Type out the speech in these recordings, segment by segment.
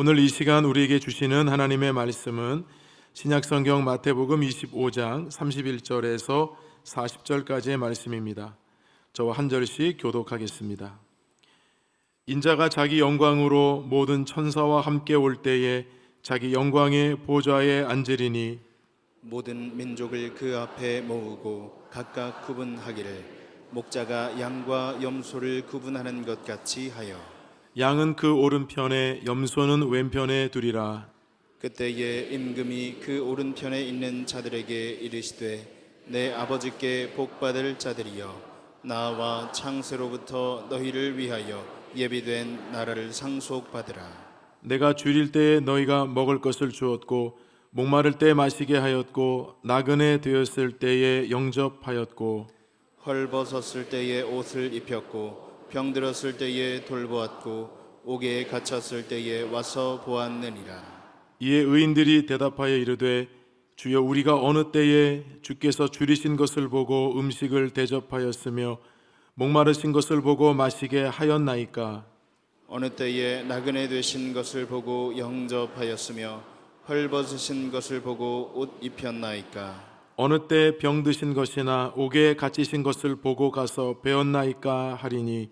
오늘 이 시간 우리에게 주시는 하나님의 말씀은 신약성경 마태복음 25장 31절에서 40절까지의 말씀입니다. 저와 한 절씩 교독하겠습니다. 인자가 자기 영광으로 모든 천사와 함께 올 때에 자기 영광의 보좌에 앉으리니 모든 민족을 그 앞에 모으고 각각 구분하기를 목자가 양과 염소를 구분하는 것 같이 하여 양은 그 오른편에 염소는 왼편에 두리라. 그때에 임금이 그 오른편에 있는 자들에게 이르시되 내 아버지께 복받을 자들이여 나와 창세로부터 너희를 위하여 예비된 나라를 상속받으라. 내가 줄일 때에 너희가 먹을 것을 주었고 목마를 때 마시게 하였고 나그네 되었을 때에 영접하였고 헐벗었을 때에 옷을 입혔고 병들었을 때에 돌보았고 옥에 갇혔을 때에 와서 보았느니라. 이에 의인들이 대답하여 이르되 주여 우리가 어느 때에 주께서 줄이신 것을 보고 음식을 대접하였으며 목마르신 것을 보고 마시게 하였나이까. 어느 때에 나그네 되신 것을 보고 영접하였으며 헐벗으신 것을 보고 옷 입혔나이까. 어느 때 병드신 것이나 옥에 갇히신 것을 보고 가서 배웠나이까 하리니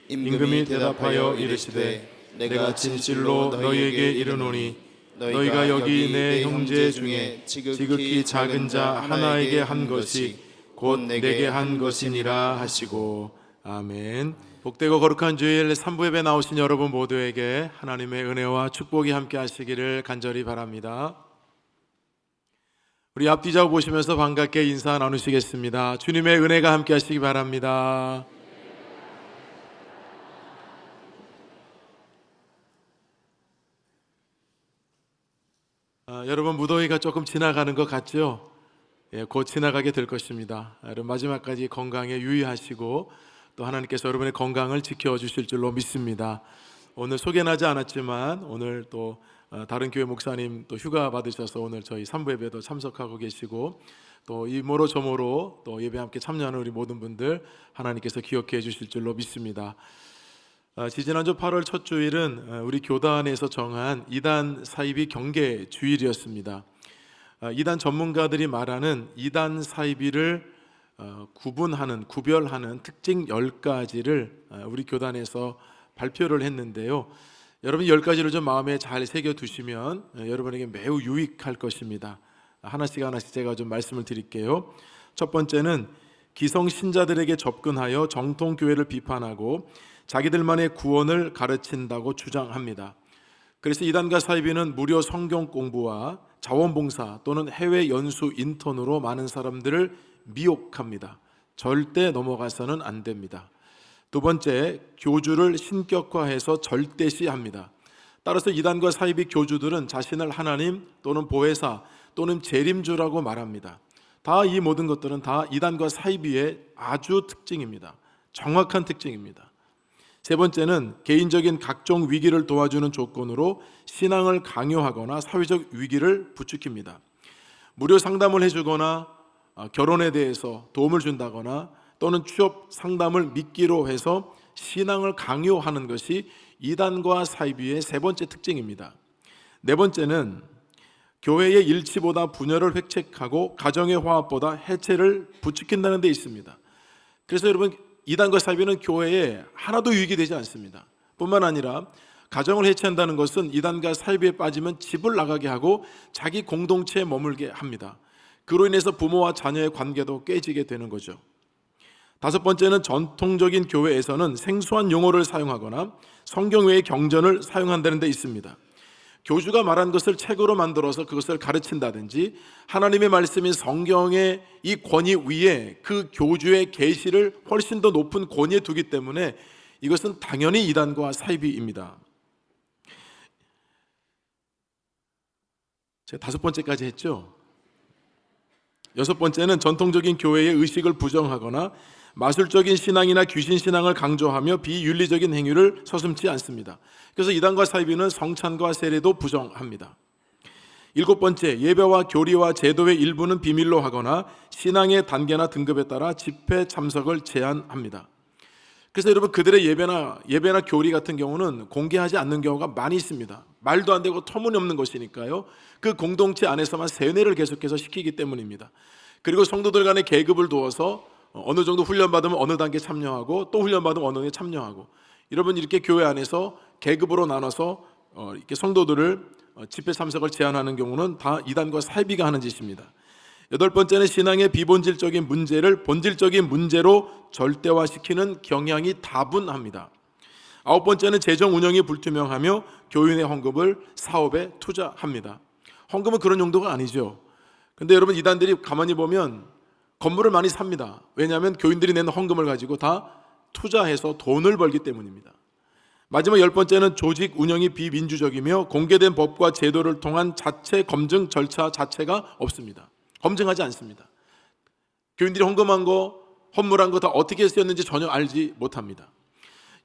임금이 대답하여 이르시되 내가 진실로 너희에게 이르노니 너희가 여기 내 형제 중에 지극히 작은 자 하나에게 한 것이 곧 내게 한 것이니라 하시고. 아멘. 복되고 거룩한 주일 3부 예배 나오신 여러분 모두에게 하나님의 은혜와 축복이 함께 하시기를 간절히 바랍니다. 우리 앞뒤좌우 보시면서 반갑게 인사 나누시겠습니다. 주님의 은혜가 함께 하시기 바랍니다. 여러분 무더위가 조금 지나가는 것 같죠? 곧 지나가게 될 것입니다. 여러분 마지막까지 건강에 유의하시고 또 하나님께서 여러분의 건강을 지켜주실 줄로 믿습니다. 오늘 소개나지 않았지만 오늘 또 다른 교회 목사님 또 휴가 받으셔서 오늘 저희 3부 예배도 참석하고 계시고 또 이모로 저모로 또 예배 함께 참여하는 우리 모든 분들 하나님께서 기억해 주실 줄로 믿습니다. 지지난주 8월 첫 주일은 우리 교단에서 정한 이단 사이비 경계 주일이었습니다. 이단 전문가들이 말하는 이단 사이비를 구별하는 특징 10가지를 우리 교단에서 발표를 했는데요. 여러분 10가지를 좀 마음에 잘 새겨두시면 여러분에게 매우 유익할 것입니다. 하나씩 제가 좀 말씀을 드릴게요. 첫 번째는 기성신자들에게 접근하여 정통교회를 비판하고 자기들만의 구원을 가르친다고 주장합니다. 그래서 이단과 사이비는 무료 성경 공부와 자원봉사 또는 해외 연수 인턴으로 많은 사람들을 미혹합니다. 절대 넘어가서는 안 됩니다. 두 번째, 교주를 신격화해서 절대시합니다. 따라서 이단과 사이비 교주들은 자신을 하나님 또는 보혜사 또는 재림주라고 말합니다. 다 이 모든 것들은 다 이단과 사이비의 아주 특징입니다. 정확한 특징입니다. 세 번째는 개인적인 각종 위기를 도와주는 조건으로 신앙을 강요하거나 사회적 위기를 부추깁니다. 무료 상담을 해주거나 결혼에 대해서 도움을 준다거나 또는 취업 상담을 미끼로 해서 신앙을 강요하는 것이 이단과 사이비의 세 번째 특징입니다. 네 번째는 교회의 일치보다 분열을 획책하고 가정의 화합보다 해체를 부추긴다는 데 있습니다. 그래서 여러분 이단과 사이비는 교회에 하나도 유익이 되지 않습니다. 뿐만 아니라 가정을 해체한다는 것은 이단과 사이비에 빠지면 집을 나가게 하고 자기 공동체에 머물게 합니다. 그로 인해서 부모와 자녀의 관계도 깨지게 되는 거죠. 다섯 번째는 전통적인 교회에서는 생소한 용어를 사용하거나 성경 외의 경전을 사용한다는 데 있습니다. 교주가 말한 것을 책으로 만들어서 그것을 가르친다든지 하나님의 말씀인 성경의 이 권위 위에 그 교주의 계시를 훨씬 더 높은 권위에 두기 때문에 이것은 당연히 이단과 사이비입니다. 제가 다섯 번째까지 했죠. 여섯 번째는 전통적인 교회의 의식을 부정하거나 마술적인 신앙이나 귀신 신앙을 강조하며 비윤리적인 행위를 서슴지 않습니다. 그래서 이단과 사이비는 성찬과 세례도 부정합니다. 일곱 번째, 예배와 교리와 제도의 일부는 비밀로 하거나 신앙의 단계나 등급에 따라 집회 참석을 제한합니다. 그래서 여러분 그들의 예배나 교리 같은 경우는 공개하지 않는 경우가 많이 있습니다. 말도 안 되고 터무니없는 것이니까요. 그 공동체 안에서만 세뇌를 계속해서 시키기 때문입니다. 그리고 성도들 간의 계급을 두어서 어느 정도 훈련받으면 어느 단계 참여하고 또 훈련받으면 어느 단계 참여하고, 여러분 이렇게 교회 안에서 계급으로 나눠서 이렇게 성도들을 집회 참석을 제한하는 경우는 다 이단과 사이비가 하는 짓입니다. 여덟 번째는 신앙의 비본질적인 문제를 본질적인 문제로 절대화시키는 경향이 다분합니다. 아홉 번째는 재정 운영이 불투명하며 교인의 헌금을 사업에 투자합니다. 헌금은 그런 용도가 아니죠. 근데 여러분 이단들이 가만히 보면 건물을 많이 삽니다. 왜냐하면 교인들이 내는 헌금을 가지고 다 투자해서 돈을 벌기 때문입니다. 마지막 열 번째는 조직 운영이 비민주적이며 공개된 법과 제도를 통한 자체 검증 절차 자체가 없습니다. 검증하지 않습니다. 교인들이 헌금한 거, 헌물한 거 다 어떻게 쓰였는지 전혀 알지 못합니다.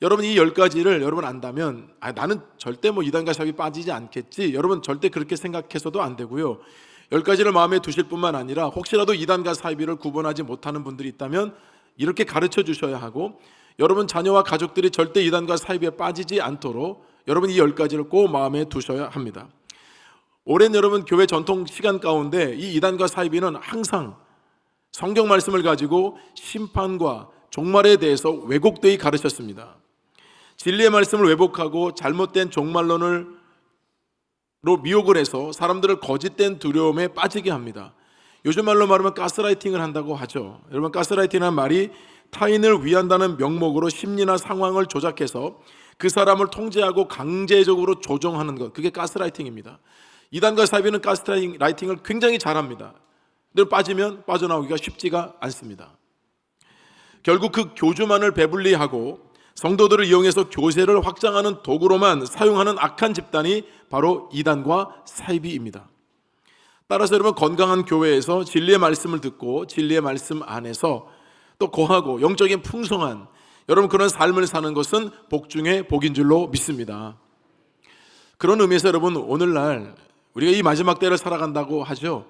여러분 이 10가지를 여러분 안다면 나는 절대 이단과 사업이 빠지지 않겠지, 여러분 절대 그렇게 생각해서도 안 되고요. 10가지를 마음에 두실 뿐만 아니라 혹시라도 이단과 사이비를 구분하지 못하는 분들이 있다면 이렇게 가르쳐 주셔야 하고, 여러분 자녀와 가족들이 절대 이단과 사이비에 빠지지 않도록 여러분 이 10가지를 꼭 마음에 두셔야 합니다. 오랜 여러분 교회 전통 시간 가운데 이 이단과 사이비는 항상 성경 말씀을 가지고 심판과 종말에 대해서 왜곡되이 가르쳤습니다. 진리의 말씀을 왜곡하고 잘못된 종말론으로 미혹을 해서 사람들을 거짓된 두려움에 빠지게 합니다. 요즘 말로 말하면 가스라이팅을 한다고 하죠. 여러분 가스라이팅이라는 말이 타인을 위한다는 명목으로 심리나 상황을 조작해서 그 사람을 통제하고 강제적으로 조종하는 것, 그게 가스라이팅입니다. 이단과 사이비는 가스라이팅을 굉장히 잘합니다. 근데 빠지면 빠져나오기가 쉽지가 않습니다. 결국 그 교주만을 배불리하고 성도들을 이용해서 교세를 확장하는 도구로만 사용하는 악한 집단이 바로 이단과 사이비입니다. 따라서 여러분 건강한 교회에서 진리의 말씀을 듣고 진리의 말씀 안에서 또 거하고 영적인 풍성한 여러분 그런 삶을 사는 것은 복 중에 복인 줄로 믿습니다. 그런 의미에서 여러분 오늘날 우리가 이 마지막 때를 살아간다고 하죠.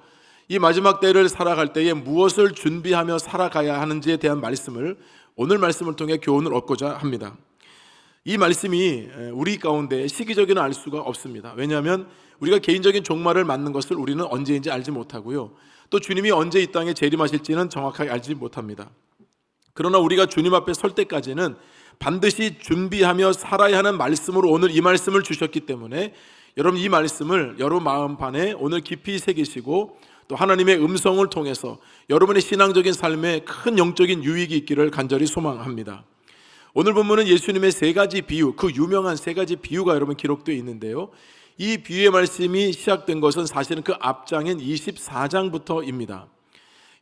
이 마지막 때를 살아갈 때에 무엇을 준비하며 살아가야 하는지에 대한 말씀을 오늘 말씀을 통해 교훈을 얻고자 합니다. 이 말씀이 우리 가운데 시기적이는 알 수가 없습니다. 왜냐하면 우리가 개인적인 종말을 맞는 것을 우리는 언제인지 알지 못하고요, 또 주님이 언제 이 땅에 재림하실지는 정확하게 알지 못합니다. 그러나 우리가 주님 앞에 설 때까지는 반드시 준비하며 살아야 하는 말씀으로 오늘 이 말씀을 주셨기 때문에 여러분 이 말씀을 여러분 마음판에 오늘 깊이 새기시고 또 하나님의 음성을 통해서 여러분의 신앙적인 삶에 큰 영적인 유익이 있기를 간절히 소망합니다. 오늘 본문은 예수님의 세 가지 비유, 그 유명한 세 가지 비유가 여러분 기록되어 있는데요, 이 비유의 말씀이 시작된 것은 사실은 그 앞장인 24장부터입니다.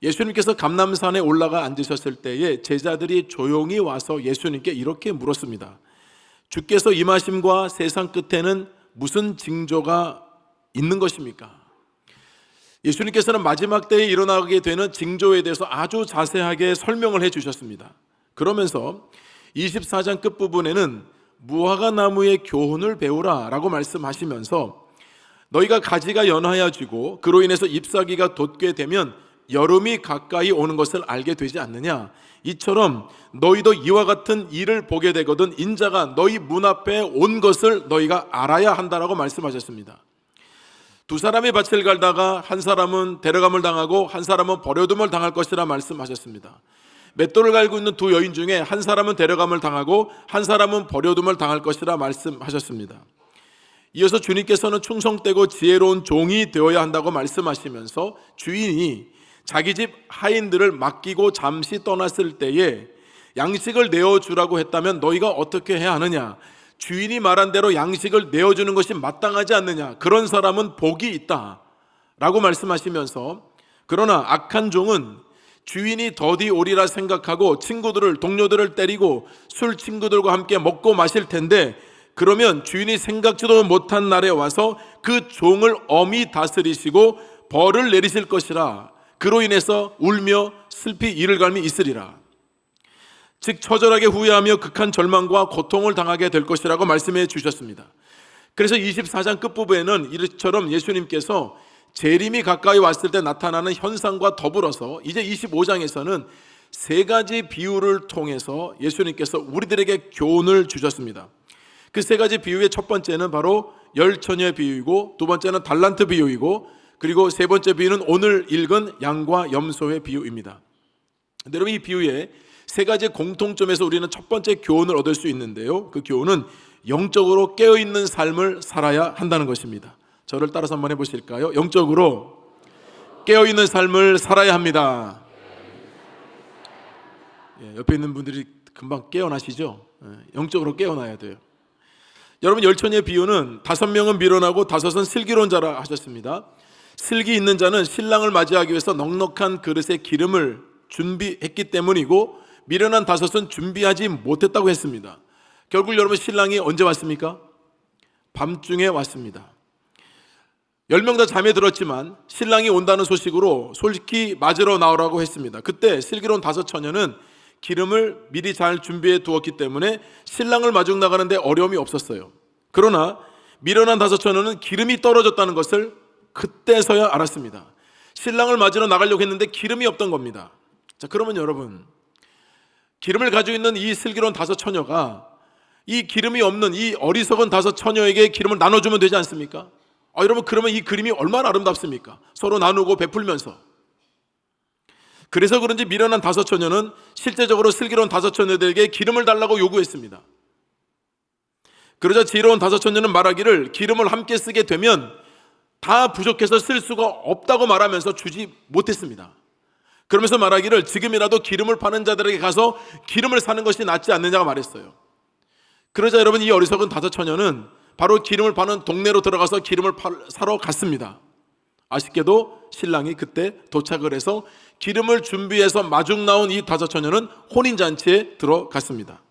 예수님께서 감람산에 올라가 앉으셨을 때에 제자들이 조용히 와서 예수님께 이렇게 물었습니다. 주께서 임하심과 세상 끝에는 무슨 징조가 있는 것입니까? 예수님께서는 마지막 때에 일어나게 되는 징조에 대해서 아주 자세하게 설명을 해 주셨습니다. 그러면서 24장 끝부분에는 무화과 나무의 교훈을 배우라 라고 말씀하시면서 너희가 가지가 연하여지고 그로 인해서 잎사귀가 돋게 되면 여름이 가까이 오는 것을 알게 되지 않느냐, 이처럼 너희도 이와 같은 일을 보게 되거든 인자가 너희 문 앞에 온 것을 너희가 알아야 한다라고 말씀하셨습니다. 두 사람이 밭을 갈다가 한 사람은 데려감을 당하고 한 사람은 버려둠을 당할 것이라 말씀하셨습니다. 맷돌을 갈고 있는 두 여인 중에 한 사람은 데려감을 당하고 한 사람은 버려둠을 당할 것이라 말씀하셨습니다. 이어서 주님께서는 충성되고 지혜로운 종이 되어야 한다고 말씀하시면서 주인이 자기 집 하인들을 맡기고 잠시 떠났을 때에 양식을 내어주라고 했다면 너희가 어떻게 해야 하느냐, 주인이 말한 대로 양식을 내어주는 것이 마땅하지 않느냐, 그런 사람은 복이 있다 라고 말씀하시면서, 그러나 악한 종은 주인이 더디 오리라 생각하고 친구들을 동료들을 때리고 술 친구들과 함께 먹고 마실 텐데 그러면 주인이 생각지도 못한 날에 와서 그 종을 엄히 다스리시고 벌을 내리실 것이라, 그로 인해서 울며 슬피 이를 갈미 있으리라. 즉 처절하게 후회하며 극한 절망과 고통을 당하게 될 것이라고 말씀해 주셨습니다. 그래서 24장 끝부분에는 이처럼 예수님께서 재림이 가까이 왔을 때 나타나는 현상과 더불어서 이제 25장에서는 세 가지 비유를 통해서 예수님께서 우리들에게 교훈을 주셨습니다. 그 세 가지 비유의 첫 번째는 바로 열처녀의 비유이고, 두 번째는 달란트 비유이고, 그리고 세 번째 비유는 오늘 읽은 양과 염소의 비유입니다. 근데 여러분, 이 비유에 세 가지 공통점에서 우리는 첫 번째 교훈을 얻을 수 있는데요, 그 교훈은 영적으로 깨어있는 삶을 살아야 한다는 것입니다. 저를 따라서 한번 해보실까요? 영적으로 깨어있는 삶을 살아야 합니다. 옆에 있는 분들이 금방 깨어나시죠? 영적으로 깨어나야 돼요. 여러분, 열처녀의 비유는 5명은 미련하고 5은 슬기로운 자라 하셨습니다. 슬기 있는 자는 신랑을 맞이하기 위해서 넉넉한 그릇에 기름을 준비했기 때문이고, 미련한 5은 준비하지 못했다고 했습니다. 결국 여러분, 신랑이 언제 왔습니까? 밤중에 왔습니다. 10명 다 잠에 들었지만 신랑이 온다는 소식으로 솔직히 맞으러 나오라고 했습니다. 그때 슬기로운 5처녀는 기름을 미리 잘 준비해 두었기 때문에 신랑을 마중 나가는데 어려움이 없었어요. 그러나 미련한 5처녀는 기름이 떨어졌다는 것을 그때서야 알았습니다. 신랑을 맞으러 나가려고 했는데 기름이 없던 겁니다. 자, 그러면 여러분, 기름을 가지고 있는 이 슬기로운 5처녀가 이 기름이 없는 이 어리석은 5처녀에게 기름을 나눠주면 되지 않습니까? 여러분, 그러면 이 그림이 얼마나 아름답습니까? 서로 나누고 베풀면서. 그래서 그런지 미련한 5처녀는 실제적으로 슬기로운 5처녀들에게 기름을 달라고 요구했습니다. 그러자 지혜로운 5처녀는 말하기를 기름을 함께 쓰게 되면 다 부족해서 쓸 수가 없다고 말하면서 주지 못했습니다. 그러면서 말하기를 지금이라도 기름을 파는 자들에게 가서 기름을 사는 것이 낫지 않느냐고 말했어요. 그러자 여러분, 이 어리석은 5처녀는 바로 기름을 파는 동네로 들어가서 기름을 사러 갔습니다. 아쉽게도 신랑이 그때 도착을 해서 기름을 준비해서 마중 나온 이 5처녀는 혼인잔치에 들어갔습니다.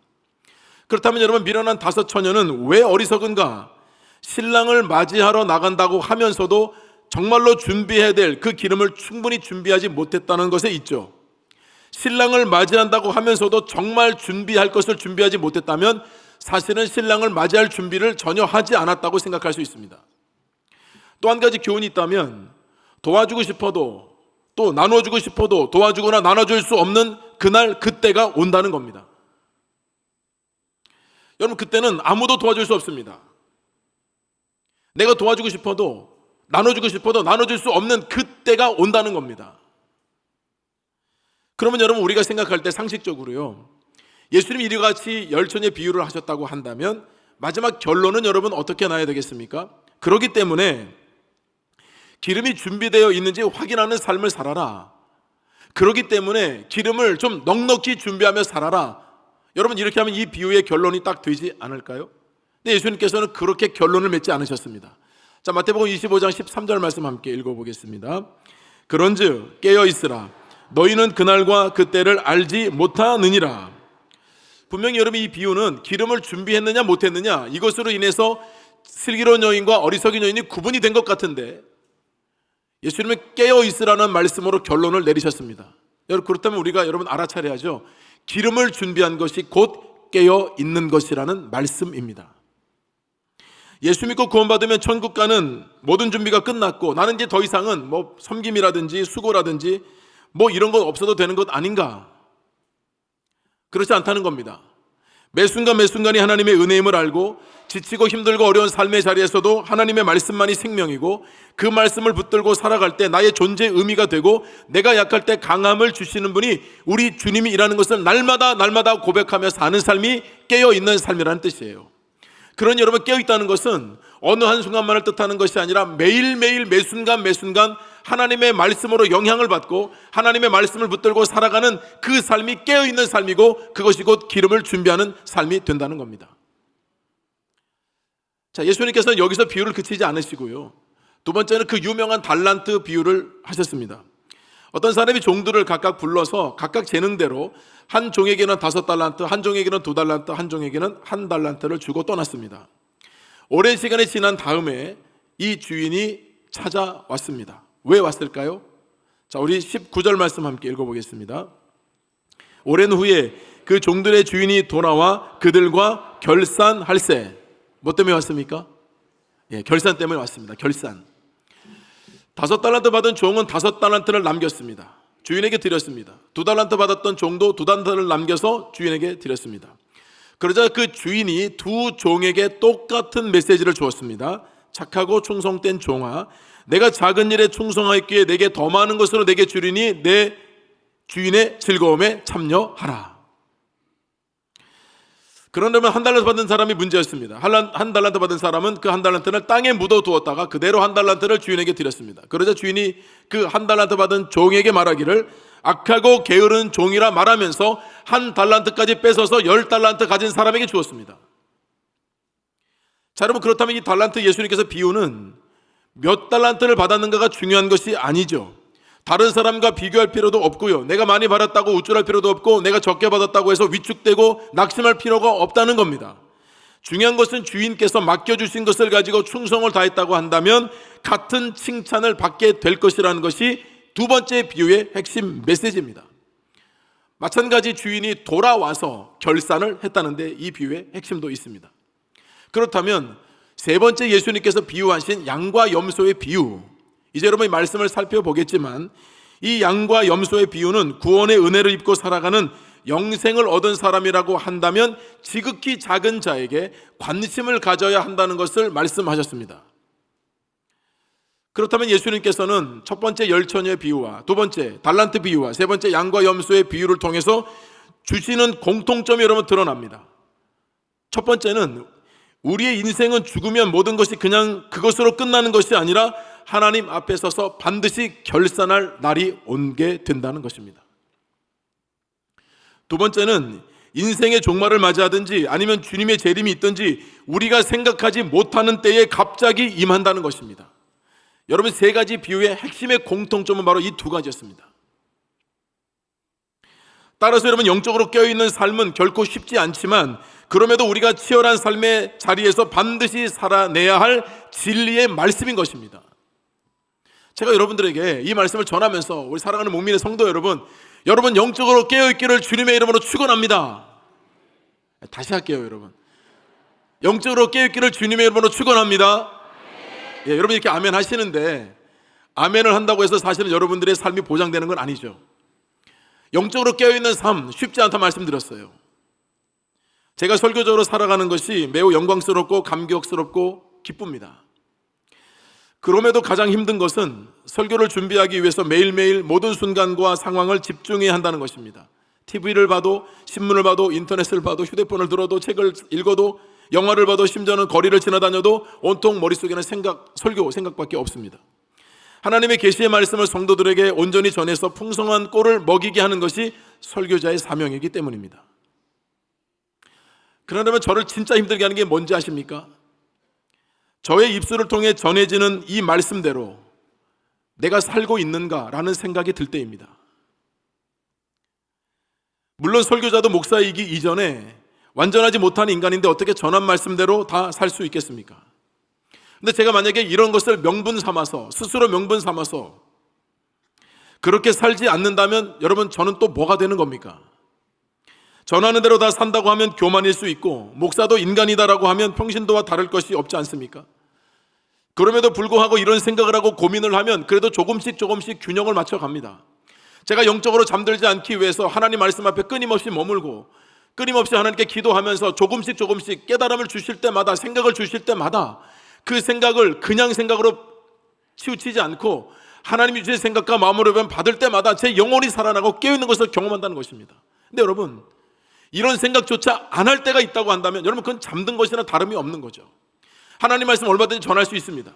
그렇다면 여러분, 미련한 5처녀는 왜 어리석은가? 신랑을 맞이하러 나간다고 하면서도 정말로 준비해야 될 그 기름을 충분히 준비하지 못했다는 것에 있죠. 신랑을 맞이한다고 하면서도 정말 준비할 것을 준비하지 못했다면 사실은 신랑을 맞이할 준비를 전혀 하지 않았다고 생각할 수 있습니다. 또 한 가지 교훈이 있다면, 도와주고 싶어도 또 나눠주고 싶어도 도와주거나 나눠줄 수 없는 그날 그때가 온다는 겁니다. 여러분, 그때는 아무도 도와줄 수 없습니다. 내가 도와주고 싶어도 나눠주고 싶어도 나눠줄 수 없는 그때가 온다는 겁니다. 그러면 여러분, 우리가 생각할 때 상식적으로요, 예수님이 이같이 열처녀의 비유를 하셨다고 한다면 마지막 결론은 여러분 어떻게 나야 되겠습니까? 그렇기 때문에 기름이 준비되어 있는지 확인하는 삶을 살아라. 그렇기 때문에 기름을 좀 넉넉히 준비하며 살아라. 여러분, 이렇게 하면 이 비유의 결론이 딱 되지 않을까요? 근데 예수님께서는 그렇게 결론을 맺지 않으셨습니다. 자, 마태복음 25장 13절 말씀 함께 읽어보겠습니다. 그런즉 깨어 있으라. 너희는 그날과 그때를 알지 못하느니라. 분명히 여러분, 이 비유는 기름을 준비했느냐 못했느냐 이것으로 인해서 슬기로운 여인과 어리석은 여인이 구분이 된 것 같은데, 예수님은 깨어 있으라는 말씀으로 결론을 내리셨습니다. 여러분, 그렇다면 우리가 여러분 알아차려야죠. 기름을 준비한 것이 곧 깨어 있는 것이라는 말씀입니다. 예수 믿고 구원받으면 천국 가는 모든 준비가 끝났고 나는 이제 더 이상은 뭐 섬김이라든지 수고라든지 뭐 이런 것 없어도 되는 것 아닌가? 그렇지 않다는 겁니다. 매 순간 매 순간이 하나님의 은혜임을 알고 지치고 힘들고 어려운 삶의 자리에서도 하나님의 말씀만이 생명이고 그 말씀을 붙들고 살아갈 때 나의 존재의 의미가 되고 내가 약할 때 강함을 주시는 분이 우리 주님이라는 것을 날마다 고백하며 사는 삶이 깨어있는 삶이라는 뜻이에요. 그러니 여러분, 깨어있다는 것은 어느 한순간만을 뜻하는 것이 아니라 매일매일 매순간 하나님의 말씀으로 영향을 받고 하나님의 말씀을 붙들고 살아가는 그 삶이 깨어있는 삶이고 그것이 곧 기름을 준비하는 삶이 된다는 겁니다. 자, 예수님께서는 여기서 비유를 그치지 않으시고요, 두 번째는 그 유명한 달란트 비유를 하셨습니다. 어떤 사람이 종들을 각각 불러서 각각 재능대로 한 종에게는 5달란트, 한 종에게는 2달란트, 한 종에게는 1달란트를 주고 떠났습니다. 오랜 시간이 지난 다음에 이 주인이 찾아왔습니다. 왜 왔을까요? 자, 우리 19절 말씀 함께 읽어보겠습니다. 오랜 후에 그 종들의 주인이 돌아와 그들과 결산할세. 뭐 때문에 왔습니까? 결산 때문에 왔습니다. 결산. 5달란트 받은 종은 5달란트를 남겼습니다. 주인에게 드렸습니다. 2달란트 받았던 종도 2달란트를 남겨서 주인에게 드렸습니다. 그러자 그 주인이 두 종에게 똑같은 메시지를 주었습니다. 착하고 충성된 종아, 내가 작은 일에 충성하였기에 내게 더 많은 것으로 내게 주리니 내 주인의 즐거움에 참여하라. 그런다면 한 달란트 받은 사람이 문제였습니다. 한 달란트 받은 사람은 그 한 달란트를 땅에 묻어두었다가 그대로 한 달란트를 주인에게 드렸습니다. 그러자 주인이 그 한 달란트 받은 종에게 말하기를 악하고 게으른 종이라 말하면서 한 달란트까지 뺏어서 10달란트 가진 사람에게 주었습니다. 자, 여러분, 그렇다면 이 달란트 예수님께서 비유는 몇 달란트를 받았는가가 중요한 것이 아니죠. 다른 사람과 비교할 필요도 없고요, 내가 많이 받았다고 우쭐할 필요도 없고 내가 적게 받았다고 해서 위축되고 낙심할 필요가 없다는 겁니다. 중요한 것은 주인께서 맡겨주신 것을 가지고 충성을 다했다고 한다면 같은 칭찬을 받게 될 것이라는 것이 두 번째 비유의 핵심 메시지입니다. 마찬가지 주인이 돌아와서 결산을 했다는데 이 비유의 핵심도 있습니다. 그렇다면 세 번째 예수님께서 비유하신 양과 염소의 비유, 이제 여러분이 말씀을 살펴보겠지만 이 양과 염소의 비유는 구원의 은혜를 입고 살아가는 영생을 얻은 사람이라고 한다면 지극히 작은 자에게 관심을 가져야 한다는 것을 말씀하셨습니다. 그렇다면 예수님께서는 첫 번째 열처녀의 비유와 두 번째 달란트 비유와 세 번째 양과 염소의 비유를 통해서 주시는 공통점이 여러분 드러납니다. 첫 번째는 우리의 인생은 죽으면 모든 것이 그냥 그것으로 끝나는 것이 아니라 하나님 앞에 서서 반드시 결산할 날이 오게 된다는 것입니다. 두 번째는 인생의 종말을 맞이하든지 아니면 주님의 재림이 있든지 우리가 생각하지 못하는 때에 갑자기 임한다는 것입니다. 여러분, 세 가지 비유의 핵심의 공통점은 바로 이 두 가지였습니다. 따라서 여러분, 영적으로 깨어있는 삶은 결코 쉽지 않지만 그럼에도 우리가 치열한 삶의 자리에서 반드시 살아내야 할 진리의 말씀인 것입니다. 제가 여러분들에게 이 말씀을 전하면서 우리 사랑하는 목민의 성도 여러분 영적으로 깨어있기를 주님의 이름으로 축원합니다. 다시 할게요, 여러분. 영적으로 깨어있기를 주님의 이름으로 축원합니다. 예, 여러분 이렇게 아멘 하시는데 아멘을 한다고 해서 사실은 여러분들의 삶이 보장되는 건 아니죠. 영적으로 깨어있는 삶 쉽지 않다 말씀드렸어요. 제가 설교적으로 살아가는 것이 매우 영광스럽고 감격스럽고 기쁩니다. 그럼에도 가장 힘든 것은 설교를 준비하기 위해서 매일매일 모든 순간과 상황을 집중해야 한다는 것입니다. TV를 봐도 신문을 봐도 인터넷을 봐도 휴대폰을 들어도 책을 읽어도 영화를 봐도 심지어는 거리를 지나다녀도 온통 머릿속에는 설교 생각밖에 없습니다. 하나님의 계시의 말씀을 성도들에게 온전히 전해서 풍성한 꼴을 먹이게 하는 것이 설교자의 사명이기 때문입니다. 그러려면 저를 진짜 힘들게 하는 게 뭔지 아십니까? 저의 입술을 통해 전해지는 이 말씀대로 내가 살고 있는가라는 생각이 들 때입니다. 물론 설교자도 목사이기 이전에 완전하지 못한 인간인데 어떻게 전한 말씀대로 다 살 수 있겠습니까? 근데 제가 만약에 이런 것을 명분 삼아서 스스로 명분 삼아서 그렇게 살지 않는다면 여러분, 저는 또 뭐가 되는 겁니까? 전하는 대로 다 산다고 하면 교만일 수 있고 목사도 인간이다라고 하면 평신도와 다를 것이 없지 않습니까? 그럼에도 불구하고 이런 생각을 하고 고민을 하면 그래도 조금씩 균형을 맞춰갑니다. 제가 영적으로 잠들지 않기 위해서 하나님 말씀 앞에 끊임없이 머물고 끊임없이 하나님께 기도하면서 조금씩 깨달음을 주실 때마다, 생각을 주실 때마다 그 생각을 그냥 생각으로 치우치지 않고 하나님이 주신 생각과 마음으로 받을 때마다 제 영혼이 살아나고 깨어있는 것을 경험한다는 것입니다. 근데 여러분, 이런 생각조차 안 할 때가 있다고 한다면 여러분, 그건 잠든 것이나 다름이 없는 거죠. 하나님 말씀 얼마든지 전할 수 있습니다.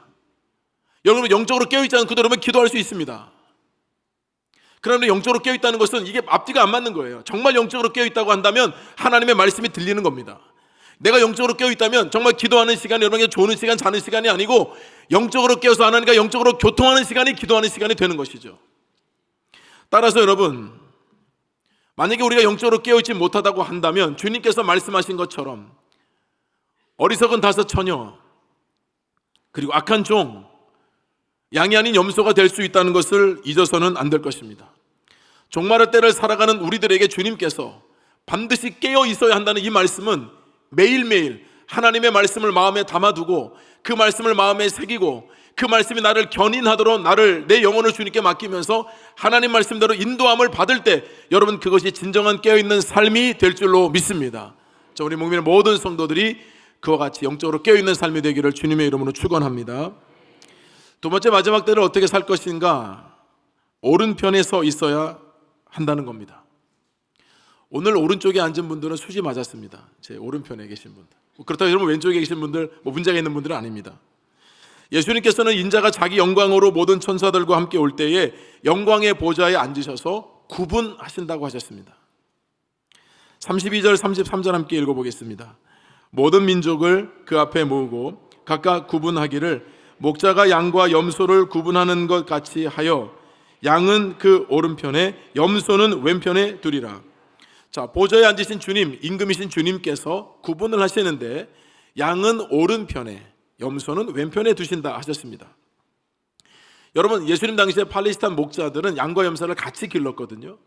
여러분, 영적으로 깨어있지 않고도 여러분 기도할 수 있습니다. 그런데 영적으로 깨어있다는 것은 이게 앞뒤가 안 맞는 거예요. 정말 영적으로 깨어있다고 한다면 하나님의 말씀이 들리는 겁니다. 내가 영적으로 깨어있다면 정말 기도하는 시간이 여러분에게 조는 시간, 자는 시간이 아니고 영적으로 깨어서 하나님과 영적으로 교통하는 시간이 기도하는 시간이 되는 것이죠. 따라서 여러분, 만약에 우리가 영적으로 깨어있지 못하다고 한다면 주님께서 말씀하신 것처럼 어리석은 다섯 처녀 그리고 악한 종, 양이 아닌 염소가 될 수 있다는 것을 잊어서는 안 될 것입니다. 종말의 때를 살아가는 우리들에게 주님께서 반드시 깨어 있어야 한다는 이 말씀은 매일매일 하나님의 말씀을 마음에 담아두고 그 말씀을 마음에 새기고 그 말씀이 나를 견인하도록 내 영혼을 주님께 맡기면서 하나님 말씀대로 인도함을 받을 때 여러분, 그것이 진정한 깨어있는 삶이 될 줄로 믿습니다. 자, 우리 목민의 모든 성도들이 그와 같이 영적으로 깨어있는 삶이 되기를 주님의 이름으로 축원합니다. 두 번째, 마지막 때를 어떻게 살 것인가? 오른편에 서 있어야 한다는 겁니다. 오늘 오른쪽에 앉은 분들은 수지 맞았습니다. 제 오른편에 계신 분들. 그렇다고 여러분 왼쪽에 계신 분들 문제가 있는 분들은 아닙니다. 예수님께서는 인자가 자기 영광으로 모든 천사들과 함께 올 때에 영광의 보좌에 앉으셔서 구분하신다고 하셨습니다. 32절 33절 함께 읽어보겠습니다. 모든 민족을 그 앞에 모으고 각각 구분하기를 목자가 양과 염소를 구분하는 것 같이 하여 양은 그 오른편에 염소는 왼편에 두리라. 자, 보좌에 앉으신 주님, 임금이신 주님께서 구분을 하시는데 양은 오른편에 염소는 왼편에 두신다 하셨습니다. 여러분, 예수님 당시에 팔레스타인 목자들은 양과 염소를 같이 길렀거든요.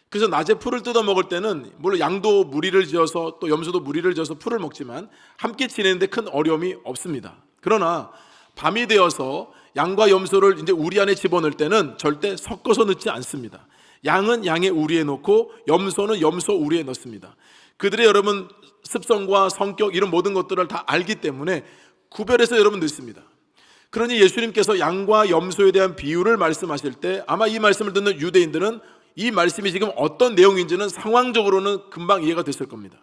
그래서 낮에 풀을 뜯어 먹을 때는 물론 양도 무리를 지어서 또 염소도 무리를 지어서 풀을 먹지만 함께 지내는데 큰 어려움이 없습니다. 그러나 밤이 되어서 양과 염소를 이제 우리 안에 집어넣을 때는 절대 섞어서 넣지 않습니다. 양은 양의 우리에 넣고 염소는 염소 우리에 넣습니다. 그들의 여러분 습성과 성격 이런 모든 것들을 다 알기 때문에 구별해서 여러분 넣습니다. 그러니 예수님께서 양과 염소에 대한 비유를 말씀하실 때 아마 이 말씀을 듣는 유대인들은 이 말씀이 지금 어떤 내용인지는 상황적으로는 금방 이해가 됐을 겁니다.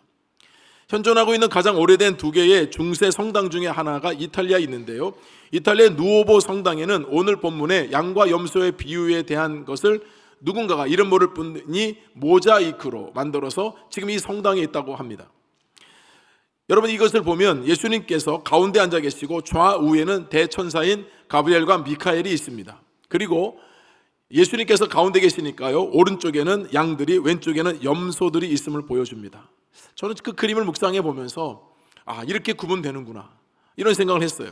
현존하고 있는 가장 오래된 두 개의 중세 성당 중에 하나가 이탈리아에 있는데요. 이탈리아의 누오보 성당에는 오늘 본문에 양과 염소의 비유에 대한 것을 누군가가 이름 모를 분이 모자이크로 만들어서 지금 이 성당에 있다고 합니다. 여러분, 이것을 보면 예수님께서 가운데 앉아 계시고 좌우에는 대천사인 가브리엘과 미카엘이 있습니다. 그리고 예수님께서 가운데 계시니까요, 오른쪽에는 양들이, 왼쪽에는 염소들이 있음을 보여줍니다. 저는 그 그림을 묵상해 보면서 이렇게 구분되는구나 이런 생각을 했어요.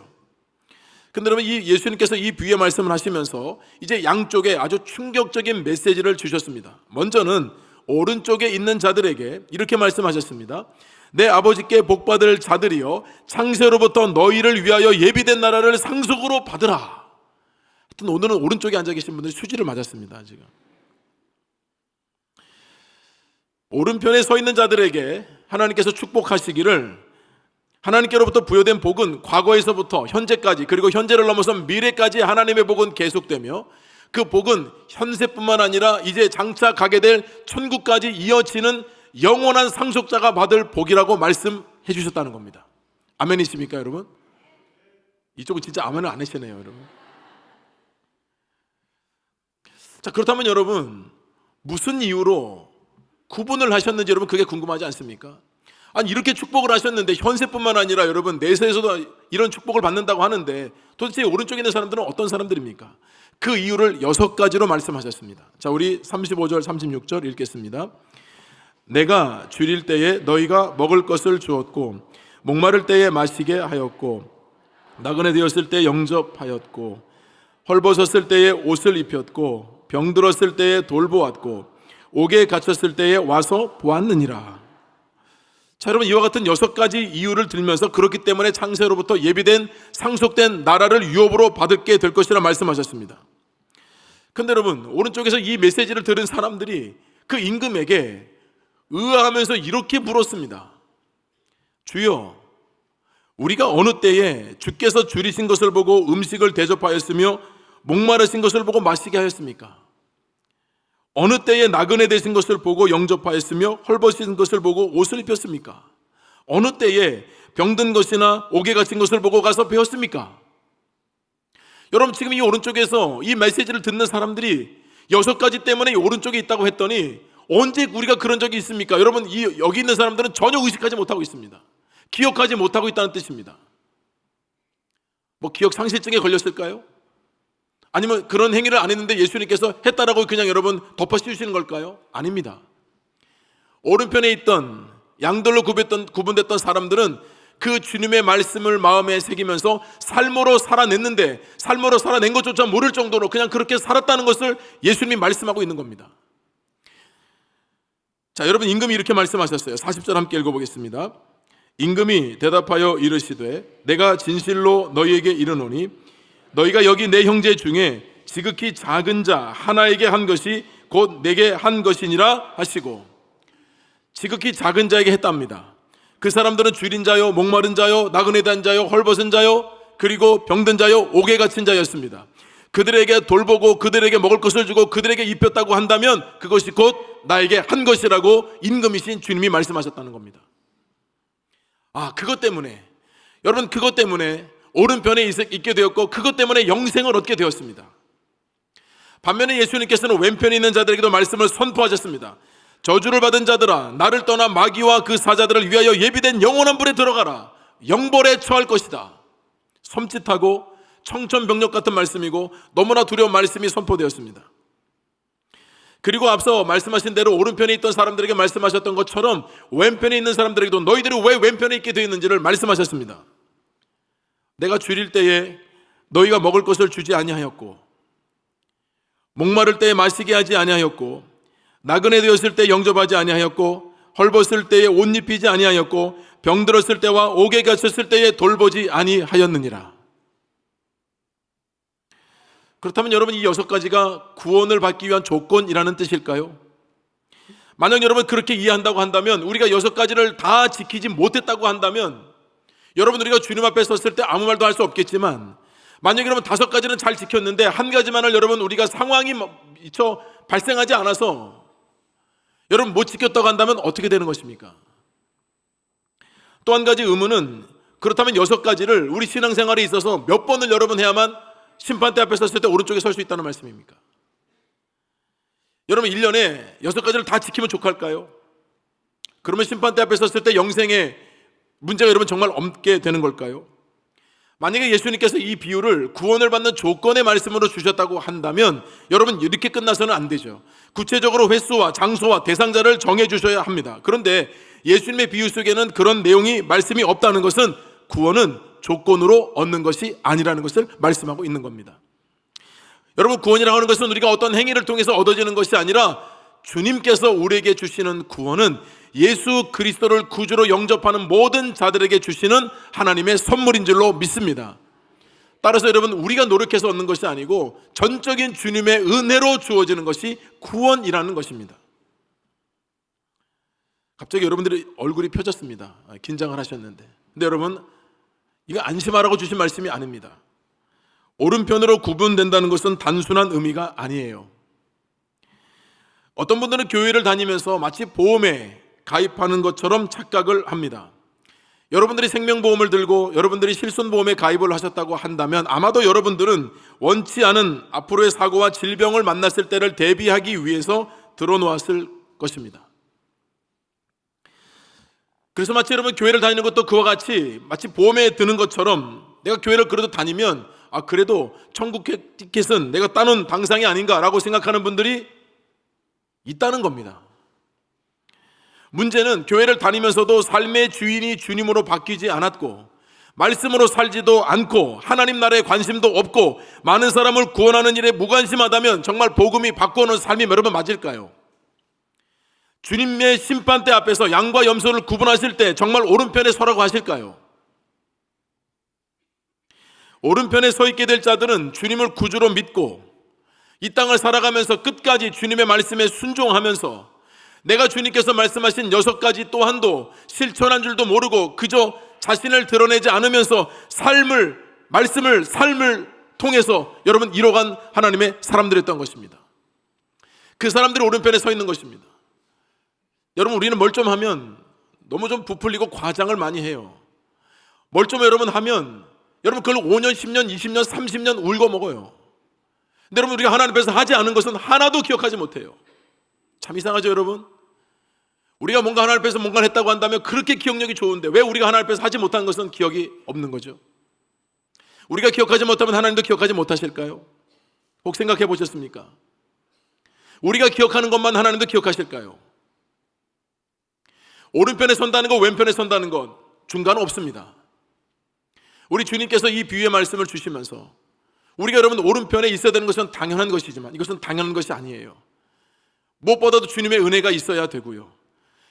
근데 여러분, 이 예수님께서 이 비유의 말씀을 하시면서 이제 양쪽에 아주 충격적인 메시지를 주셨습니다. 먼저는 오른쪽에 있는 자들에게 이렇게 말씀하셨습니다. 내 아버지께 복받을 자들이여 창세로부터 너희를 위하여 예비된 나라를 상속으로 받으라. 하여튼 오늘은 오른쪽에 앉아 계신 분들이 수지를 맞았습니다. 지금 오른편에 서 있는 자들에게 하나님께서 축복하시기를, 하나님께로부터 부여된 복은 과거에서부터 현재까지 그리고 현재를 넘어선 미래까지 하나님의 복은 계속되며 그 복은 현세뿐만 아니라 이제 장차 가게 될 천국까지 이어지는 영원한 상속자가 받을 복이라고 말씀해 주셨다는 겁니다. 아멘이십니까 여러분? 이쪽은 진짜 아멘을 안 하시네요 여러분. 자, 그렇다면 여러분 무슨 이유로 구분을 하셨는지 여러분 그게 궁금하지 않습니까? 아니 이렇게 축복을 하셨는데 현세뿐만 아니라 여러분 내세에서도 이런 축복을 받는다고 하는데 도대체 오른쪽에 있는 사람들은 어떤 사람들입니까? 그 이유를 6가지로 말씀하셨습니다. 자, 우리 35절 36절 읽겠습니다. 내가 줄일 때에 너희가 먹을 것을 주었고 목마를 때에 마시게 하였고 나그네 되었을 때 영접하였고 헐벗었을 때에 옷을 입혔고 병들었을 때에 돌보았고 옥에 갇혔을 때에 와서 보았느니라. 자, 여러분 이와 같은 6가지 이유를 들면서 그렇기 때문에 창세로부터 예비된 상속된 나라를 유업으로 받게 될 것이라 말씀하셨습니다. 근데 여러분 오른쪽에서 이 메시지를 들은 사람들이 그 임금에게 의아하면서 이렇게 물었습니다. 주여, 우리가 어느 때에 주께서 줄이신 것을 보고 음식을 대접하였으며 목마르신 것을 보고 마시게 하였습니까? 어느 때에 나그네 되신 것을 보고 영접하였으며 헐벗은 것을 보고 옷을 입혔습니까? 어느 때에 병든 것이나 옥에 갇힌 것을 보고 가서 배웠습니까? 여러분 지금 이 오른쪽에서 이 메시지를 듣는 사람들이 6가지 때문에 이 오른쪽에 있다고 했더니 언제 우리가 그런 적이 있습니까? 여러분 여기 있는 사람들은 전혀 의식하지 못하고 있습니다. 기억하지 못하고 있다는 뜻입니다. 뭐 기억 상실증에 걸렸을까요? 아니면 그런 행위를 안 했는데 예수님께서 했다라고 그냥 여러분 덮어씌우시는 걸까요? 아닙니다. 오른편에 있던 양들로 구분됐던 사람들은 그 주님의 말씀을 마음에 새기면서 삶으로 살아냈는데 삶으로 살아낸 것조차 모를 정도로 그냥 그렇게 살았다는 것을 예수님이 말씀하고 있는 겁니다. 자, 여러분 임금이 이렇게 말씀하셨어요. 40절 함께 읽어보겠습니다. 임금이 대답하여 이르시되 내가 진실로 너희에게 이르노니 너희가 여기 내 형제 중에 지극히 작은 자 하나에게 한 것이 곧 내게 한 것이니라 하시고, 지극히 작은 자에게 했답니다. 그 사람들은 줄인 자요, 목마른 자요, 나그네 단 자요, 헐벗은 자요, 그리고 병든 자요, 옥에 갇힌 자였습니다. 그들에게 돌보고 그들에게 먹을 것을 주고 그들에게 입혔다고 한다면 그것이 곧 나에게 한 것이라고 임금이신 주님이 말씀하셨다는 겁니다. 그것 때문에, 여러분, 그것 때문에 오른편에 있게 되었고 그것 때문에 영생을 얻게 되었습니다. 반면에 예수님께서는 왼편에 있는 자들에게도 말씀을 선포하셨습니다. 저주를 받은 자들아, 나를 떠나 마귀와 그 사자들을 위하여 예비된 영원한 불에 들어가라. 영벌에 처할 것이다. 섬찟하고 청천벽력 같은 말씀이고 너무나 두려운 말씀이 선포되었습니다. 그리고 앞서 말씀하신 대로 오른편에 있던 사람들에게 말씀하셨던 것처럼 왼편에 있는 사람들에게도 너희들이 왜 왼편에 있게 되어 있는지를 말씀하셨습니다. 내가 줄일 때에 너희가 먹을 것을 주지 아니하였고, 목마를 때에 마시게 하지 아니하였고, 나그네 되었을 때 영접하지 아니하였고, 헐벗을 때에 옷 입히지 아니하였고, 병들었을 때와 옥에 갇혔을 때에 돌보지 아니하였느니라. 그렇다면 여러분, 이 6가지가 구원을 받기 위한 조건이라는 뜻일까요? 만약 여러분 그렇게 이해한다고 한다면, 우리가 6가지를 다 지키지 못했다고 한다면, 여러분 우리가 주님 앞에 섰을 때 아무 말도 할 수 없겠지만, 만약 여러분 5가지는 잘 지켰는데 한 가지만을 여러분 우리가 상황이 미처 발생하지 않아서 여러분 못 지켰다고 한다면 어떻게 되는 것입니까? 또 한 가지 의문은, 그렇다면 6가지를 우리 신앙생활에 있어서 몇 번을 여러분 해야만 심판대 앞에 섰을 때 오른쪽에 설 수 있다는 말씀입니까? 여러분 1년에 6가지를 다 지키면 족할까요? 그러면 심판대 앞에 섰을 때 영생에 문제가 여러분 정말 없게 되는 걸까요? 만약에 예수님께서 이 비유를 구원을 받는 조건의 말씀으로 주셨다고 한다면 여러분 이렇게 끝나서는 안 되죠. 구체적으로 횟수와 장소와 대상자를 정해 주셔야 합니다. 그런데 예수님의 비유 속에는 그런 내용이 말씀이 없다는 것은 구원은 조건으로 얻는 것이 아니라는 것을 말씀하고 있는 겁니다. 여러분, 구원이라고 하는 것은 우리가 어떤 행위를 통해서 얻어지는 것이 아니라 주님께서 우리에게 주시는 구원은 예수 그리스도를 구주로 영접하는 모든 자들에게 주시는 하나님의 선물인 줄로 믿습니다. 따라서 여러분, 우리가 노력해서 얻는 것이 아니고 전적인 주님의 은혜로 주어지는 것이 구원이라는 것입니다. 갑자기 여러분들의 얼굴이 펴졌습니다. 긴장을 하셨는데. 근데 여러분, 이거 안심하라고 주신 말씀이 아닙니다. 오른편으로 구분된다는 것은 단순한 의미가 아니에요. 어떤 분들은 교회를 다니면서 마치 보험에 가입하는 것처럼 착각을 합니다. 여러분들이 생명보험을 들고 여러분들이 실손보험에 가입을 하셨다고 한다면 아마도 여러분들은 원치 않은 앞으로의 사고와 질병을 만났을 때를 대비하기 위해서 들어놓았을 것입니다. 그래서 마치 여러분 교회를 다니는 것도 그와 같이 마치 보험에 드는 것처럼 내가 교회를 그래도 다니면 그래도 천국 티켓은 내가 따놓은 당상이 아닌가라고 생각하는 분들이 있다는 겁니다. 문제는 교회를 다니면서도 삶의 주인이 주님으로 바뀌지 않았고 말씀으로 살지도 않고 하나님 나라에 관심도 없고 많은 사람을 구원하는 일에 무관심하다면 정말 복음이 바꿔놓은 삶이 여러분 맞을까요? 주님의 심판대 앞에서 양과 염소를 구분하실 때 정말 오른편에 서라고 하실까요? 오른편에 서 있게 될 자들은 주님을 구주로 믿고 이 땅을 살아가면서 끝까지 주님의 말씀에 순종하면서 내가 주님께서 말씀하신 6가지 또한도 실천한 줄도 모르고 그저 자신을 드러내지 않으면서 삶을 통해서 여러분 이뤄간 하나님의 사람들이었던 것입니다. 그 사람들이 오른편에 서 있는 것입니다. 여러분, 우리는 뭘 좀 하면 너무 좀 부풀리고 과장을 많이 해요. 뭘 좀 여러분 하면 여러분 그걸 5년, 10년, 20년, 30년 울고 먹어요. 근데 여러분 우리가 하나님 앞에서 하지 않은 것은 하나도 기억하지 못해요. 참 이상하죠 여러분? 우리가 뭔가 하나님 앞에서 뭔가를 했다고 한다면 그렇게 기억력이 좋은데 왜 우리가 하나님 앞에서 하지 못한 것은 기억이 없는 거죠? 우리가 기억하지 못하면 하나님도 기억하지 못하실까요? 혹 생각해 보셨습니까? 우리가 기억하는 것만 하나님도 기억하실까요? 오른편에 선다는 것, 왼편에 선다는 것 중간은 없습니다. 우리 주님께서 이 비유의 말씀을 주시면서 우리가 여러분 오른편에 있어야 되는 것은 당연한 것이지만 이것은 당연한 것이 아니에요. 무엇보다도 주님의 은혜가 있어야 되고요.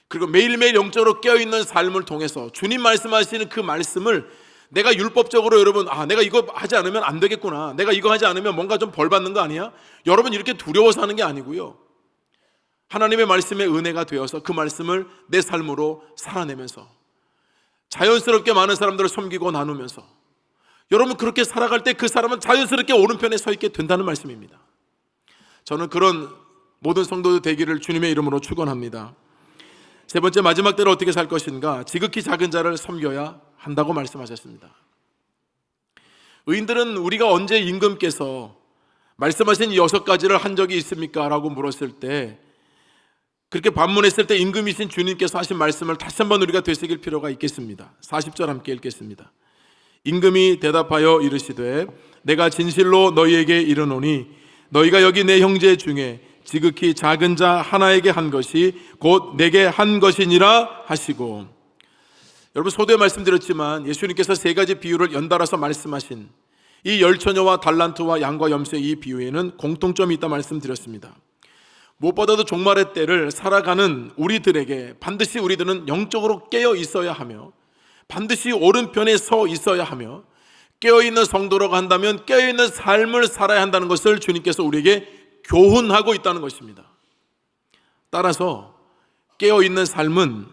그리고 매일매일 영적으로 깨어있는 삶을 통해서 주님 말씀하시는 그 말씀을 내가 율법적으로 여러분 내가 이거 하지 않으면 안 되겠구나, 내가 이거 하지 않으면 뭔가 좀 벌 받는 거 아니야? 여러분 이렇게 두려워서 하는 게 아니고요. 하나님의 말씀에 은혜가 되어서 그 말씀을 내 삶으로 살아내면서 자연스럽게 많은 사람들을 섬기고 나누면서 여러분 그렇게 살아갈 때 그 사람은 자연스럽게 오른편에 서 있게 된다는 말씀입니다. 저는 그런 모든 성도들 되기를 주님의 이름으로 축원합니다. 세 번째, 마지막 때를 어떻게 살 것인가? 지극히 작은 자를 섬겨야 한다고 말씀하셨습니다. 의인들은 우리가 언제 임금께서 말씀하신 6가지를 한 적이 있습니까? 라고 물었을 때, 그렇게 반문했을 때 임금이신 주님께서 하신 말씀을 다시 한번 우리가 되새길 필요가 있겠습니다. 40절 함께 읽겠습니다. 임금이 대답하여 이르시되 내가 진실로 너희에게 이르노니 너희가 여기 내 형제 중에 지극히 작은 자 하나에게 한 것이 곧 내게 한 것이니라 하시고, 여러분 서두에 말씀드렸지만 예수님께서 3가지 비유를 연달아서 말씀하신 이 10처녀와 달란트와 양과 염소의 이 비유에는 공통점이 있다 말씀드렸습니다. 무엇보다도 종말의 때를 살아가는 우리들에게 반드시 우리들은 영적으로 깨어 있어야 하며 반드시 오른편에 서 있어야 하며 깨어있는 성도라고 한다면 깨어있는 삶을 살아야 한다는 것을 주님께서 우리에게 교훈하고 있다는 것입니다. 따라서 깨어있는 삶은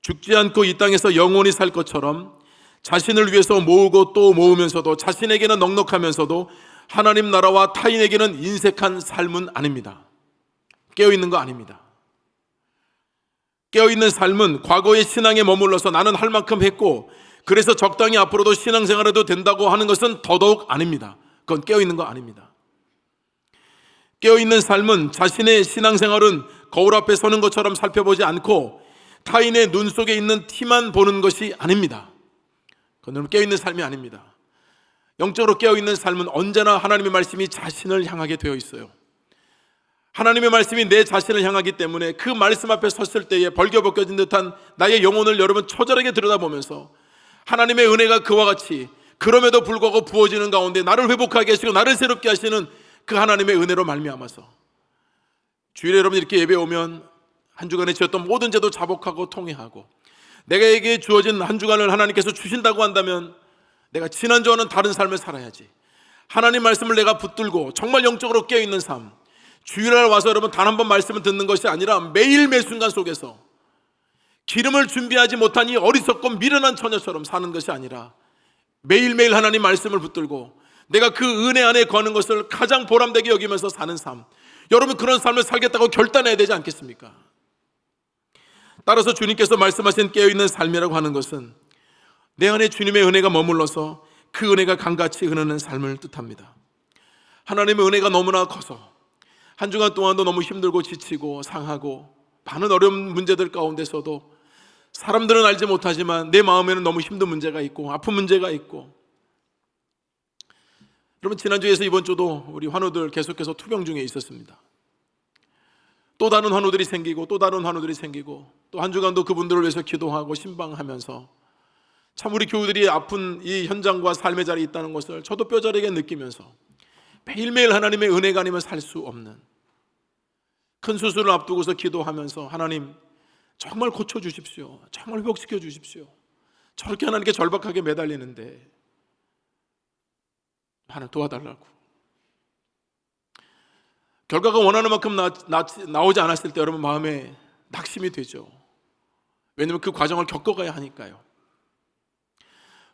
죽지 않고 이 땅에서 영원히 살 것처럼 자신을 위해서 모으고 또 모으면서도 자신에게는 넉넉하면서도 하나님 나라와 타인에게는 인색한 삶은 아닙니다. 깨어있는 거 아닙니다. 깨어있는 삶은 과거의 신앙에 머물러서 나는 할 만큼 했고 그래서 적당히 앞으로도 신앙생활해도 된다고 하는 것은 더더욱 아닙니다. 그건 깨어있는 거 아닙니다. 깨어있는 삶은 자신의 신앙생활은 거울 앞에 서는 것처럼 살펴보지 않고 타인의 눈 속에 있는 티만 보는 것이 아닙니다. 그건 깨어있는 삶이 아닙니다. 영적으로 깨어있는 삶은 언제나 하나님의 말씀이 자신을 향하게 되어 있어요. 하나님의 말씀이 내 자신을 향하기 때문에 그 말씀 앞에 섰을 때에 벌겨벗겨진 듯한 나의 영혼을 여러분 처절하게 들여다보면서 하나님의 은혜가 그와 같이 그럼에도 불구하고 부어지는 가운데 나를 회복하게 하시고 나를 새롭게 하시는 그 하나님의 은혜로 말미암아서 주일에 여러분 이렇게 예배 오면 한 주간에 지었던 모든 죄도 자복하고 통회하고 내가에게 주어진 한 주간을 하나님께서 주신다고 한다면 내가 지난주와는 다른 삶을 살아야지. 하나님 말씀을 내가 붙들고 정말 영적으로 깨어있는 삶, 주일날 와서 여러분 단 한 번 말씀을 듣는 것이 아니라 매일 매 순간 속에서 기름을 준비하지 못한 이 어리석고 미련한 처녀처럼 사는 것이 아니라 매일매일 하나님 말씀을 붙들고 내가 그 은혜 안에 거는 것을 가장 보람되게 여기면서 사는 삶, 여러분 그런 삶을 살겠다고 결단해야 되지 않겠습니까? 따라서 주님께서 말씀하신 깨어있는 삶이라고 하는 것은 내 안에 주님의 은혜가 머물러서 그 은혜가 강같이 흐르는 삶을 뜻합니다. 하나님의 은혜가 너무나 커서 한 주간 동안도 너무 힘들고 지치고 상하고 많은 어려운 문제들 가운데서도 사람들은 알지 못하지만 내 마음에는 너무 힘든 문제가 있고 아픈 문제가 있고, 여러분 지난주에서 이번 주도 우리 환우들 계속해서 투병 중에 있었습니다. 또 다른 환우들이 생기고 또 다른 환우들이 생기고 또 한 주간도 그분들을 위해서 기도하고 신방하면서 참 우리 교우들이 아픈 이 현장과 삶의 자리에 있다는 것을 저도 뼈저리게 느끼면서 매일매일 하나님의 은혜가 아니면 살 수 없는, 큰 수술을 앞두고서 기도하면서 하나님 정말 고쳐주십시오, 정말 회복시켜 주십시오, 저렇게 하나님께 절박하게 매달리는데 하나님 도와달라고. 결과가 원하는 만큼 나오지 않았을 때 여러분 마음에 낙심이 되죠. 왜냐하면 그 과정을 겪어가야 하니까요.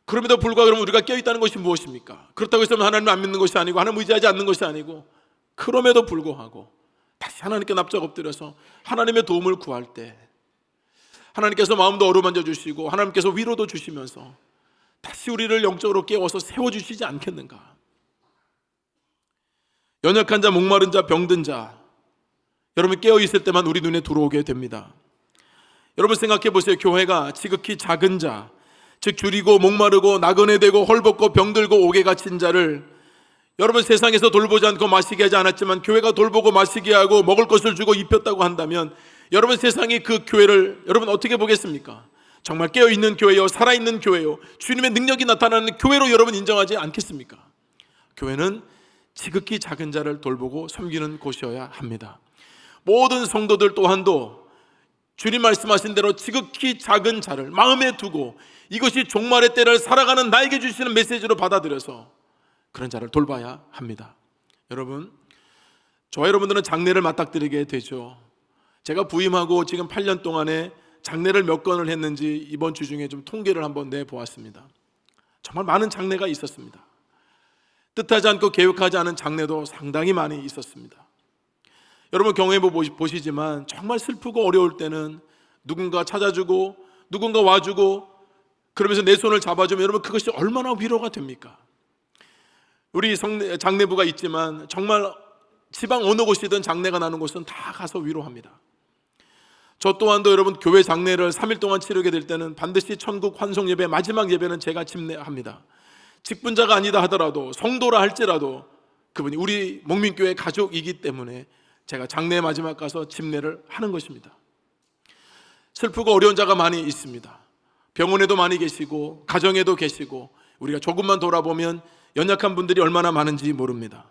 그럼에도 불구하고 여러분 우리가 깨어있다는 것이 무엇입니까? 그렇다고 해서 하나님을 안 믿는 것이 아니고 하나님 의지하지 않는 것이 아니고, 그럼에도 불구하고 다시 하나님께 납작 엎드려서 하나님의 도움을 구할 때 하나님께서 마음도 어루만져 주시고 하나님께서 위로도 주시면서 다시 우리를 영적으로 깨워서 세워주시지 않겠는가? 연약한 자, 목마른 자, 병든 자, 여러분 깨어있을 때만 우리 눈에 들어오게 됩니다. 여러분 생각해 보세요. 교회가 지극히 작은 자, 즉 줄이고 목마르고 나그네 되고 헐벗고 병들고 옥에 갇힌 자를 여러분 세상에서 돌보지 않고 마시게 하지 않았지만 교회가 돌보고 마시게 하고 먹을 것을 주고 입혔다고 한다면 여러분 세상이 그 교회를 여러분 어떻게 보겠습니까? 정말 깨어있는 교회요, 살아있는 교회요, 주님의 능력이 나타나는 교회로 여러분 인정하지 않겠습니까? 교회는 지극히 작은 자를 돌보고 섬기는 곳이어야 합니다. 모든 성도들 또한도 주님 말씀하신 대로 지극히 작은 자를 마음에 두고 이것이 종말의 때를 살아가는 나에게 주시는 메시지로 받아들여서 그런 자를 돌봐야 합니다. 여러분, 저와 여러분들은 장례를 맞닥뜨리게 되죠. 제가 부임하고 지금 8년 동안에 장례를 몇 건을 했는지 이번 주 중에 좀 통계를 한번 내보았습니다. 정말 많은 장례가 있었습니다. 뜻하지 않고 계획하지 않은 장례도 상당히 많이 있었습니다. 여러분 경험해 보시지만 정말 슬프고 어려울 때는 누군가 찾아주고 누군가 와주고 그러면서 내 손을 잡아주면 여러분 그것이 얼마나 위로가 됩니까? 우리 장례부가 있지만 정말 지방 어느 곳이든 장례가 나는 곳은 다 가서 위로합니다. 저 또한도 여러분 교회 장례를 3일 동안 치르게 될 때는 반드시 천국 환송 예배 마지막 예배는 제가 집례합니다. 직분자가 아니다 하더라도 성도라 할지라도 그분이 우리 목민교회 가족이기 때문에 제가 장례 마지막 가서 집례를 하는 것입니다. 슬프고 어려운 자가 많이 있습니다. 병원에도 많이 계시고 가정에도 계시고 우리가 조금만 돌아보면 연약한 분들이 얼마나 많은지 모릅니다.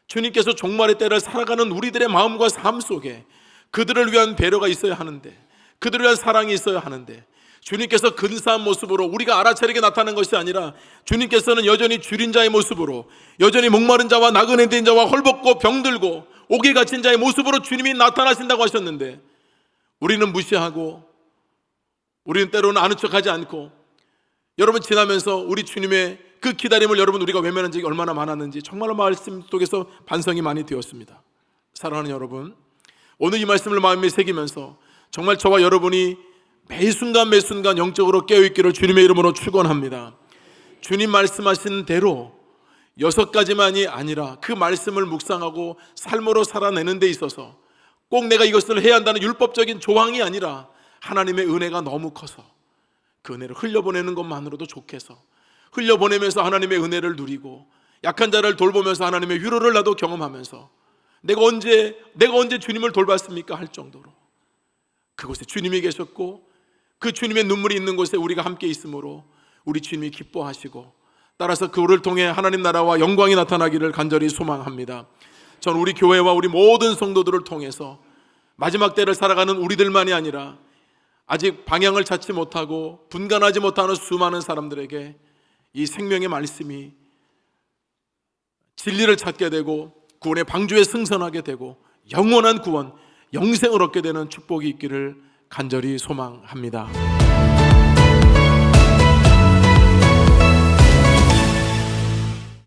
주님께서 종말의 때를 살아가는 우리들의 마음과 삶 속에 그들을 위한 배려가 있어야 하는데, 그들을 위한 사랑이 있어야 하는데, 주님께서 근사한 모습으로 우리가 알아차리게 나타나는 것이 아니라 주님께서는 여전히 줄인 자의 모습으로, 여전히 목마른 자와 나그네 된 자와 헐벗고 병들고 옥에 갇힌 자의 모습으로 주님이 나타나신다고 하셨는데, 우리는 무시하고 우리는 때로는 아는 척하지 않고, 여러분 지나면서 우리 주님의 그 기다림을 여러분 우리가 외면한 적이 얼마나 많았는지 정말로 말씀 속에서 반성이 많이 되었습니다. 사랑하는 여러분, 오늘 이 말씀을 마음에 새기면서 정말 저와 여러분이 매 순간 영적으로 깨어있기를 주님의 이름으로 축원합니다. 주님 말씀하신 대로 6가지만이 아니라 그 말씀을 묵상하고 삶으로 살아내는 데 있어서 꼭 내가 이것을 해야 한다는 율법적인 조항이 아니라 하나님의 은혜가 너무 커서 그 은혜를 흘려보내는 것만으로도 좋겠어 흘려보내면서 하나님의 은혜를 누리고 약한 자를 돌보면서 하나님의 위로를 나도 경험하면서 내가 언제 주님을 돌봤습니까? 할 정도로 그곳에 주님이 계셨고 그 주님의 눈물이 있는 곳에 우리가 함께 있으므로 우리 주님이 기뻐하시고 따라서 그를 통해 하나님 나라와 영광이 나타나기를 간절히 소망합니다. 저는 우리 교회와 우리 모든 성도들을 통해서 마지막 때를 살아가는 우리들만이 아니라 아직 방향을 찾지 못하고 분간하지 못하는 수많은 사람들에게 이 생명의 말씀이 진리를 찾게 되고 구원의 방주에 승선하게 되고 영원한 구원, 영생을 얻게 되는 축복이 있기를 간절히 소망합니다.